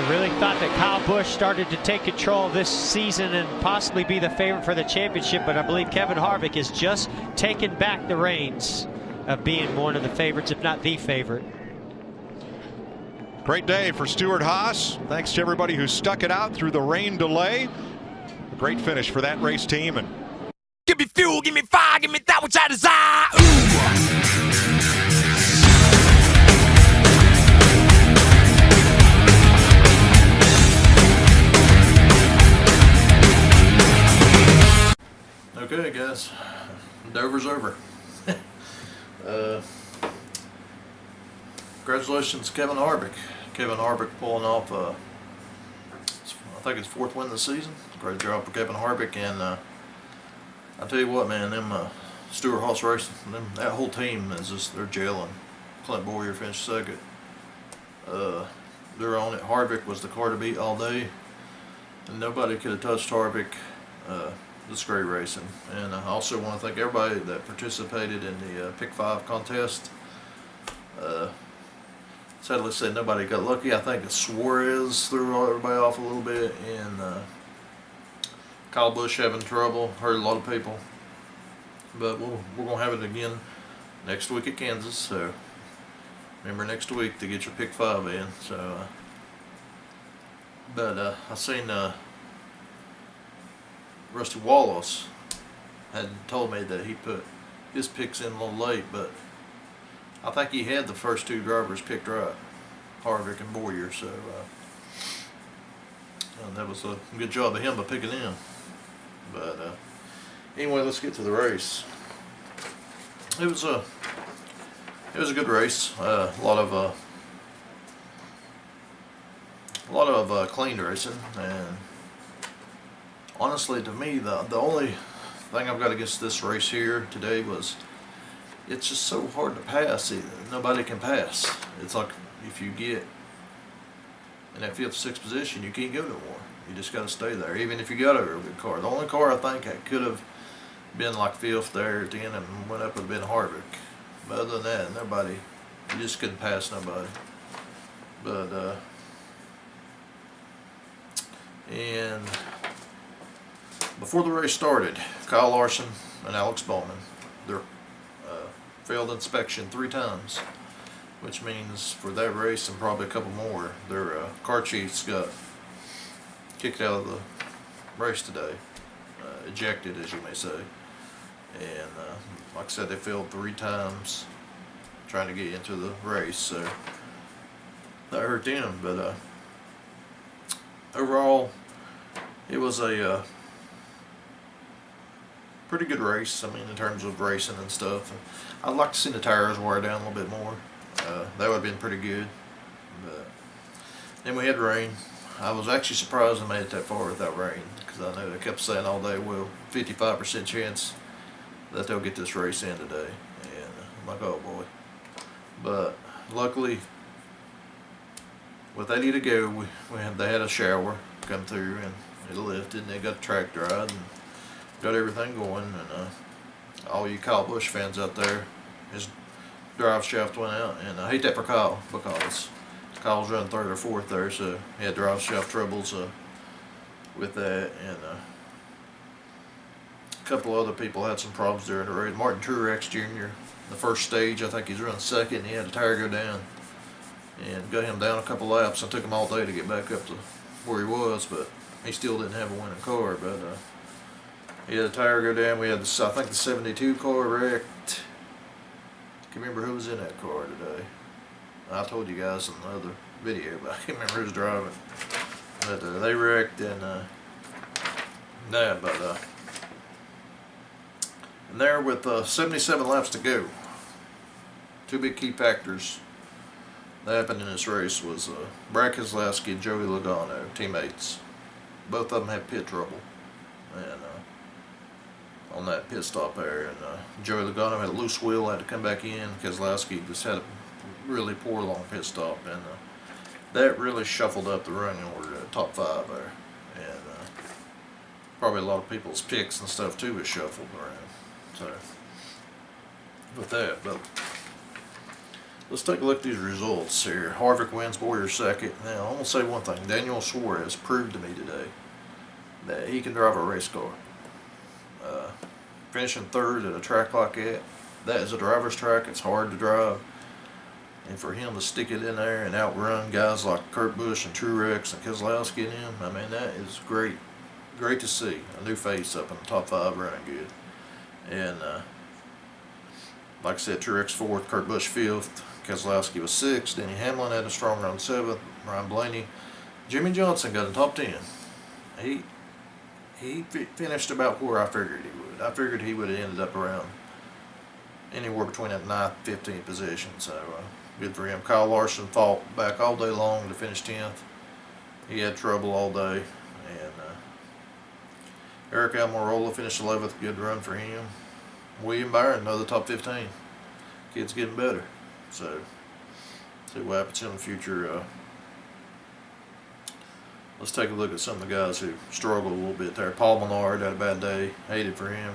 Really thought that Kyle Busch started to take control of this season and possibly be the favorite for the championship, but I believe Kevin Harvick has just taken back the reins of being one of the favorites, if not the favorite. Great day for Stewart Haas. Thanks to everybody who stuck it out through the rain delay. A great finish for that race team. And give me fuel, give me fire, give me that which I desire. Ooh. Okay, guys, Dover's over. Congratulations, Kevin Harvick. Kevin Harvick pulling off, I think it's 4th win of the season. Great job for Kevin Harvick, and I tell you what, man, them Stewart Haas Racing, that whole team is just, they're gelling. Clint Boyer finished 2nd. They're on it. Harvick was the car to beat all day, and nobody could have touched Harvick. It's great racing, and I also want to thank everybody that participated in the Pick 5 contest. Sadly said nobody got lucky. I think Suarez threw everybody off a little bit, and Kyle Busch having trouble hurt a lot of people. But we're gonna have it again next week at Kansas. So remember next week to get your Pick 5 in. So, I seen. Rusty Wallace had told me that he put his picks in a little late, but I think he had the first 2 drivers picked right, Harvick and Boyer, so that was a good job of him by picking in. But anyway, let's get to the race. It was a good race. A lot of clean racing, and honestly, to me, the only thing I've got against this race here today was it's just so hard to pass. Nobody can pass. It's like if you get in that 5th, 6th position, you can't go no more. You just got to stay there, even if you got a real good car. The only car I think that could have been like 5th there at the end and went up would have been Harvick. But other than that, nobody, you just couldn't pass nobody. But, and before the race started, Kyle Larson and Alex Bowman, they failed inspection 3 times, which means for that race and probably a couple more, their car chiefs got kicked out of the race today, ejected, as you may say. And like I said, they failed 3 times trying to get into the race, so that hurt them. But overall, it was a pretty good race. I mean, in terms of racing and stuff. I'd like to see the tires wear down a little bit more. That would have been pretty good. But then we had rain. I was actually surprised I made it that far without rain, because I know they kept saying all day, well, 55% chance that they'll get this race in today. And I'm like, oh boy. But luckily, with 80 to go, they had a shower come through, and it lifted, and they got the track dried and got everything going. And all you Kyle Busch fans out there, his drive shaft went out, and I hate that for Kyle, because Kyle's running 3rd or 4th there, so he had drive shaft troubles with that. And a couple other people had some problems during the race. Martin Truex Jr., the first stage, I think he's running 2nd, and he had a tire go down and got him down a couple laps. It took him all day to get back up to where he was, but he still didn't have a winning car. But he had a tire go down. We had, I think, the 72 car wrecked. I can't remember who was in that car today. I told you guys in the other video, but I can't remember who was driving. But they wrecked, and and there with 77 laps to go, 2 big key factors that happened in this race was Brad Keselowski and Joey Logano, teammates. Both of them had pit trouble, and on that pit stop there, and Joey Logano had a loose wheel, had to come back in. Keselowski just had a really poor long pit stop, and that really shuffled up the running order to top 5 there, and probably a lot of people's picks and stuff too was shuffled around. So with that, but Let's take a look at these results here. Harvick wins, Boyer second. Now, I'm going to say one thing. Daniel Suarez proved to me today that he can drive a race car. Finishing third at a track like that is a driver's track. It's hard to drive. And for him to stick it in there and outrun guys like Kurt Busch and Truex and Keselowski and him, I mean, that is great. Great to see. A new face up in the top 5 running good. And like I said, Truex 4th, Kurt Busch 5th, Keselowski was 6th, Denny Hamlin had a strong run 7th, Ryan Blaney. Jimmy Johnson got in top 10. He finished about where I figured he would. I figured he would have ended up around anywhere between that 9th, 15th position. So good for him. Kyle Larson fought back all day long to finish 10th. He had trouble all day. And Eric Almirola finished 11th. Good run for him. William Byron, another top 15. Kid's getting better. So see what happens in the future. Let's take a look at some of the guys who struggled a little bit there. Paul Menard had a bad day. Hated for him.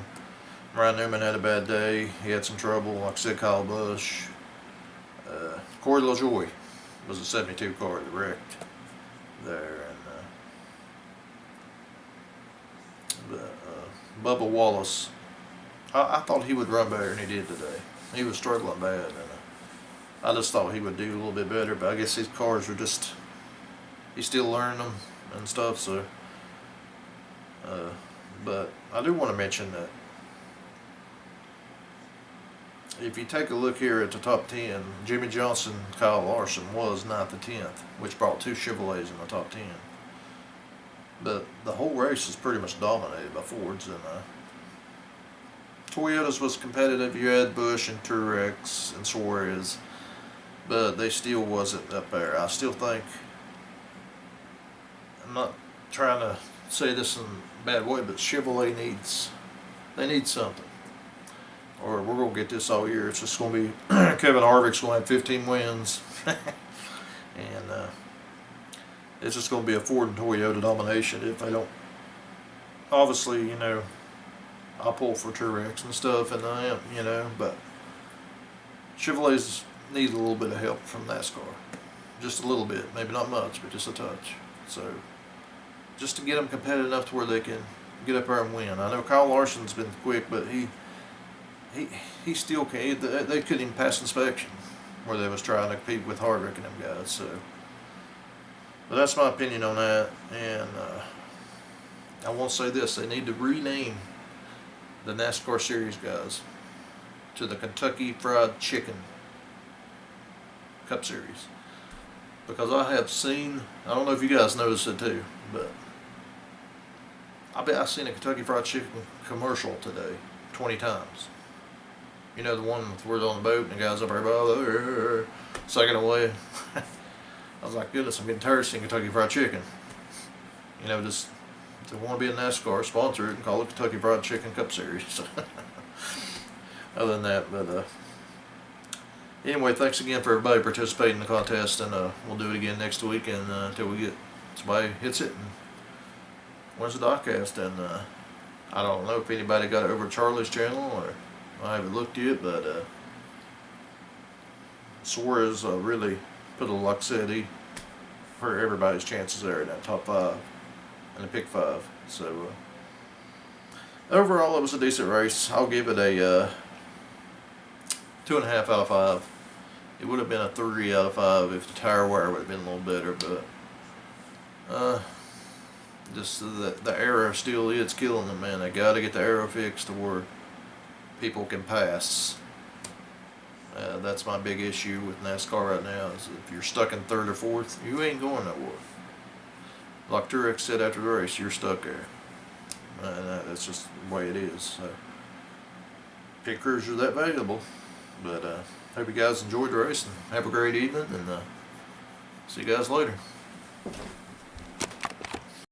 Ryan Newman had a bad day. He had some trouble. Like I said, Kyle Busch. Corey LaJoie was a 72 car that wrecked there. And Bubba Wallace, I thought he would run better than he did today. He was struggling bad. And I just thought he would do a little bit better. But I guess these cars are just, he's still learning them and stuff. So, but I do want to mention that if you take a look here at the top 10, Jimmy Johnson, Kyle Larson was 9th and 10th, which brought 2 Chevrolets in the top 10. But the whole race is pretty much dominated by Fords, and Toyotas was competitive. You had Busch and Truex and Suarez, but they still wasn't up there. I still think, I'm not trying to say this in a bad way, but Chevrolet they need something. Or we're going to get this all year. It's just going to be Kevin Harvick's going to have 15 wins. And it's just going to be a Ford and Toyota domination if they don't. Obviously, you know, I'll pull for Truex and stuff, and I am, you know, but Chevrolets need a little bit of help from NASCAR. Just a little bit. Maybe not much, but just a touch. So, just to get them competitive enough to where they can get up there and win. I know Kyle Larson's been quick, but he still can't. They couldn't even pass inspection where they was trying to compete with Harvick and them guys. So, but that's my opinion on that. And I won't say this: they need to rename the NASCAR Series guys to the Kentucky Fried Chicken Cup Series, because I have seen. I don't know if you guys noticed it too, but I bet I've seen a Kentucky Fried Chicken commercial today 20 times. You know, the one where they're on the boat and the guy's up there, sucking away. I was like, goodness, I'm getting tired of seeing Kentucky Fried Chicken. You know, just if they want to be a NASCAR, sponsor it and call it Kentucky Fried Chicken Cup Series. Other than that, but anyway, thanks again for everybody participating in the contest, and we'll do it again next week, and until we get somebody hits it and wins the diecast. And I don't know if anybody got it over Charlie's channel, or I haven't looked yet, but Suarez really put a, like I said, he hurt everybody's chances there in that top 5 and the pick 5. So overall, it was a decent race. I'll give it a 2.5 out of 5. It would have been a 3 out of 5 if the tire wear would have been a little better, but just the aero still is killing them, man. They got to get the aero fixed to where people can pass. That's my big issue with NASCAR right now, is if you're stuck in 3rd or 4th, you ain't going nowhere. Like Truex said after the race, you're stuck there. And that's just the way it is. So, pit crews are that valuable. But hope you guys enjoyed the race, and have a great evening, and see you guys later.